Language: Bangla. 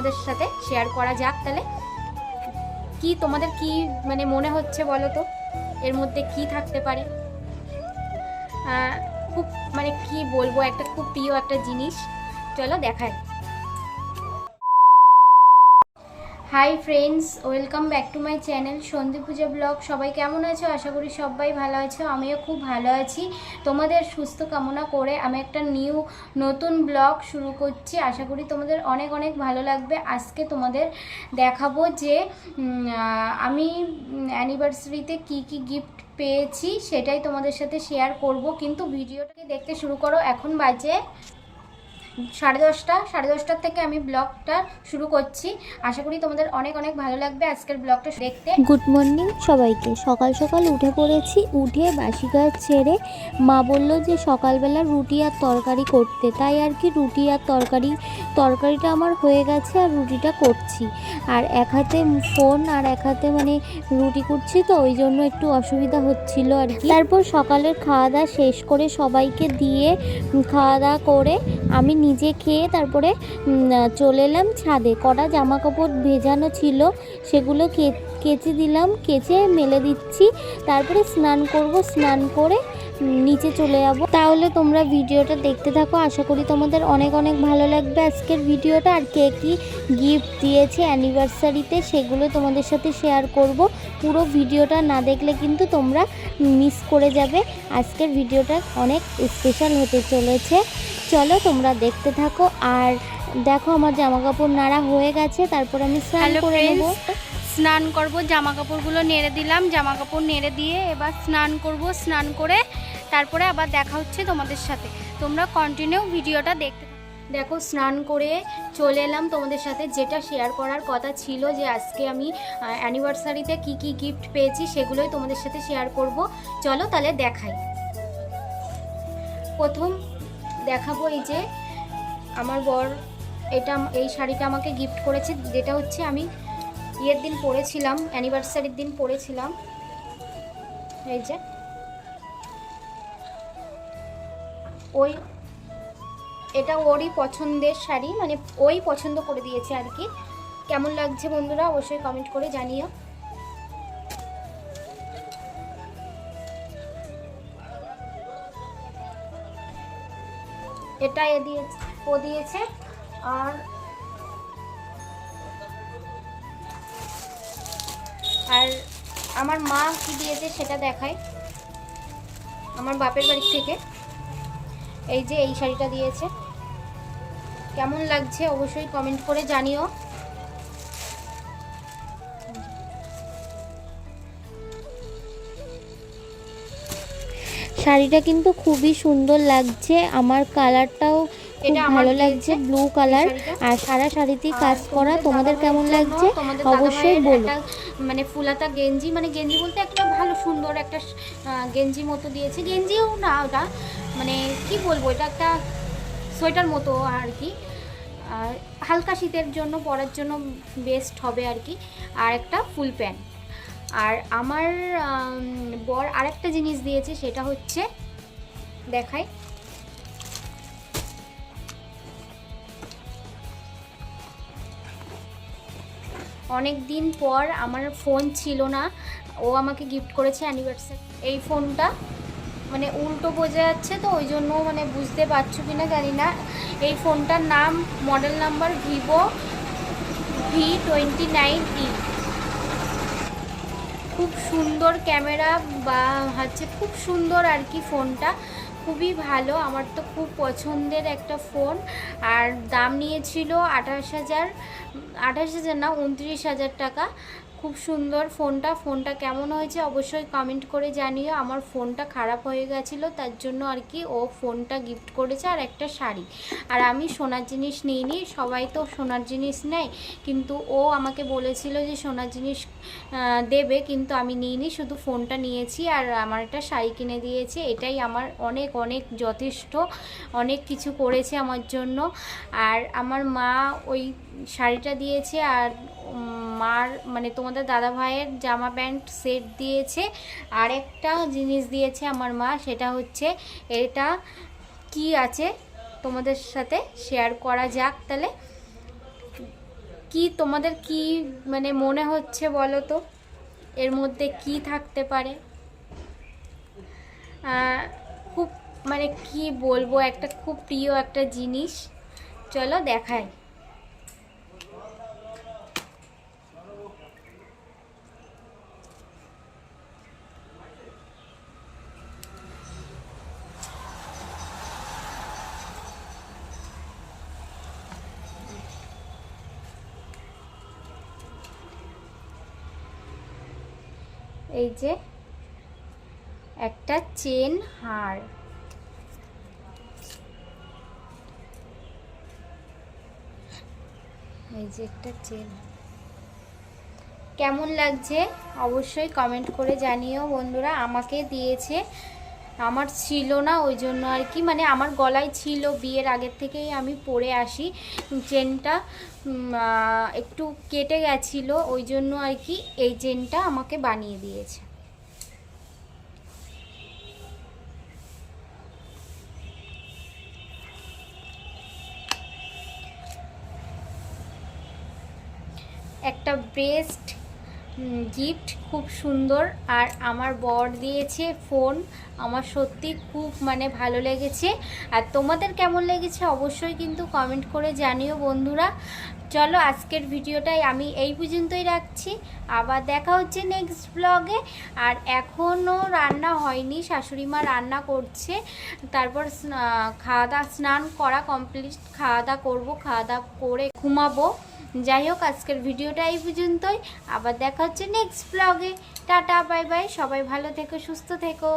তোমাদের সাথে শেয়ার করা যাক। তাহলে কি তোমাদের কি মানে মনে হচ্ছে বলো তো, এর মধ্যে কি থাকতে পারে? খুব মানে কি বলবো, একটা খুব প্রিয় একটা জিনিস, চলো দেখাই। Hi friends, welcome back to my channel সন্ধি পূজা ব্লগ। সবাই কেমন আছো? আশা করি সবাই ভালো আছো, আমিও খুব ভালো আছি। তোমাদের সুস্থ কামনা করে আমি একটা নতুন ব্লগ শুরু করছি। আশা করি তোমাদের অনেক অনেক ভালো লাগবে। আজকে তোমাদের দেখাবো যে আমি অ্যানিভার্সারিতে কি কি গিফট পেয়েছি সেটাই তোমাদের সাথে শেয়ার করব। কিন্তু ভিডিওটাকে দেখতে শুরু করো। এখন বাজে 10:30 থেকে আমি ব্লগটা শুরু করছি। আশা করি তোমাদের অনেক অনেক ভালো লাগবে আজকের ব্লগটা দেখতে। গুড মর্নিং সবাইকে। সকাল সকাল উঠে পড়েছি। উঠে বাসি কাজ ছেড়ে মা বললো যে সকালবেলা রুটি আর তরকারি করতে, তাই আর কি রুটি আর তরকারিটা আমার হয়ে গেছে আর রুটিটা করছি। আর এক হাতে ফোন আর এক হাতে মানে রুটি করছি, তো ওই জন্য একটু অসুবিধা হচ্ছিল আর কি। তারপর সকালের খাওয়া দাওয়া শেষ করে সবাইকে দিয়ে খাওয়া দাওয়া করে আমি নিজে খেয়ে তারপরে চলে এলাম ছাদে। কটা জামা কাপড় ভেজানো ছিল সেগুলো কেচে দিলাম, কেচে মেলে দিচ্ছি। তারপরে স্নান করব, স্নান করে নিচে চলে যাব। তাহলে তোমরা ভিডিওটা দেখতে থাকো, আশা করি তোমাদের অনেক অনেক ভালো লাগবে আজকের ভিডিওটা। আর কে কী গিফট দিয়েছে অ্যানিভার্সারিতে সেগুলো তোমাদের সাথে শেয়ার করব। পুরো ভিডিওটা না দেখলে কিন্তু তোমরা মিস করে যাবে। আজকের ভিডিওটা অনেক স্পেশাল হতে চলেছে, চলো তোমরা দেখতে থাকো। আর দেখো আমার জামা কাপড় নাড়া হয়ে গেছে, তারপর আমি স্নান করে নেব। স্নান করব, জামা কাপড়গুলো নেড়ে দিলাম, জামা কাপড় নেড়ে দিয়ে এবার স্নান করব। স্নান করে তারপরে আবার দেখা হচ্ছে তোমাদের সাথে, তোমরা কন্টিনিউ ভিডিওটা দেখতে। দেখো স্নান করে চলে এলাম তোমাদের সাথে। যেটা শেয়ার করার কথা ছিল যে আজকে আমি অ্যানিভার্সারিতে কি কি গিফট পেয়েছি সেগুলোই তোমাদের সাথে শেয়ার করব। চলো তাহলে দেখাই। প্রথম দেখাবো এই যে আমার বর এই শাড়িটা আমাকে গিফট করেছে, যেটা হচ্ছে আমি ইয়ের দিন পরেছিলাম, অ্যানিভার্সারির দিন পরেছিলাম। এই যে এটা ওরই পছন্দের শাড়ি, মানে ওই পছন্দ করে দিয়েছে আর কি। কেমন লাগছে বন্ধুরা অবশ্যই কমেন্ট করে জানিও। এটা ও দিয়েছে। আর আমার মা কি দিয়েছে সেটা দেখাই। আমার বাপের বাড়ি থেকে এই যে এই শাড়িটা দিয়েছে। কেমন লাগছে অবশ্যই কমেন্ট করে জানিও। শাড়িটা কিন্তু খুবই সুন্দর লাগছে, আমার কালারটাও খুব ভালো লাগছে, ব্লু কালার। আর সারা শাড়িতেই কাজ করা। তোমাদের কেমন লাগছে অবশ্যই বলো। মানে ফুলাতা গেঞ্জি, মানে গেঞ্জি বলতে একটা ভালো সুন্দর একটা গেঞ্জি মতো দিয়েছে। গেঞ্জিও না, ওটা মানে কি বলবো, এটা একটা সোয়েটার মতো আর কি। আর হালকা শীতের জন্য পরার জন্য বেস্ট হবে আর কি। আর একটা ফুল প্যান্ট। আর আমার বর আরেকটা জিনিস দিয়েছে, সেটা হচ্ছে দেখাই। অনেক দিন পর আমার ফোন ছিল না, ও আমাকে গিফট করেছে অ্যানিভার্সারি। এই ফোনটা মানে উল্টো বোঝা যাচ্ছে, তো ওই জন্য মানে বুঝতে পারছো কিনা জানি না। এই ফোনটার নাম, মডেল নাম্বার ভিভো V29e। খুব সুন্দর ক্যামেরা বা হচ্ছে খুব সুন্দর আর কি। ফোনটা খুবই ভালো, আমার তো খুব পছন্দের একটা ফোন। আর দাম নিয়েছিল 28,000 না 29,000 টাকা। খুব সুন্দর ফোনটা কেমন হয়েছে অবশ্যই কমেন্ট করে জানিও। আমার ফোনটা খারাপ হয়ে গেছিলো, তার জন্য আর কি ও ফোনটা গিফট করেছে আর একটা শাড়ি। আর আমি সোনার জিনিস নিইনি, সবাই তো সোনার জিনিস নেয়, কিন্তু ও আমাকে বলেছিল যে সোনার জিনিস দেবে, কিন্তু আমি নিইনি, শুধু ফোনটা নিয়েছি আর আমার একটা শাড়ি কিনে দিয়েছে। এটাই আমার অনেক অনেক যথেষ্ট, অনেক কিছু করেছে আমার জন্য। আর আমার মা ওই শাড়িটা দিয়েছে, আর মার মানে তোমাদের দাদা ভাইয়ের জামা প্যান্ট সেট দিয়েছে। আর একটা জিনিস দিয়েছে আমার মা, সেটা হচ্ছে এটা কি আছে তোমাদের সাথে শেয়ার করা যাক। তাহলে কি তোমাদের কি মানে মনে হচ্ছে বলো তো, এর মধ্যে কি থাকতে পারে? খুব মানে কি বলবো, একটা খুব প্রিয় একটা জিনিস। চলো দেখাই। এই যে একটা চেন হার, এই যে একটা চেন। কেমন লাগছে অবশ্যই কমেন্ট করে জানিও বন্ধুরা। আমাকে দিয়েছে, আমার ছিল না, ওই জন্য আর কি, মানে আমার গলায় ছিল বিয়ের আগের থেকেই আমি পরে আসি। চেনটা একটু কেটে গেছিলো, ওই জন্য আর কি এই চেনটা আমাকে বানিয়ে দিয়েছে। একটা বেস্ট গিফট, খুব সুন্দর। আর আমার বর দিয়েছে ফোন, আমার সত্যি খুব মানে ভালো লেগেছে। আর তোমাদের কেমন লেগেছে অবশ্যই কিন্তু কমেন্ট করে জানিও বন্ধুরা। চলো আজকের ভিডিওটাই আমি এই পর্যন্তই রাখছি, আবার দেখা হচ্ছে নেক্সট ব্লগে। আর এখনও রান্না হয়নি, শাশুড়ি মা রান্না করছে, তারপর খাওয়া দাওয়া, স্নান করা কমপ্লিট, খাওয়া দাওয়া করবো, খাওয়া দাওয়া করে ঘুমাবো। যাই হোক আজকের ভিডিওটা এই পর্যন্তই, আবার দেখা হচ্ছে নেক্সট ব্লগে। টাটা বাই বাই, সবাই ভালো থেকো, সুস্থ থেকো।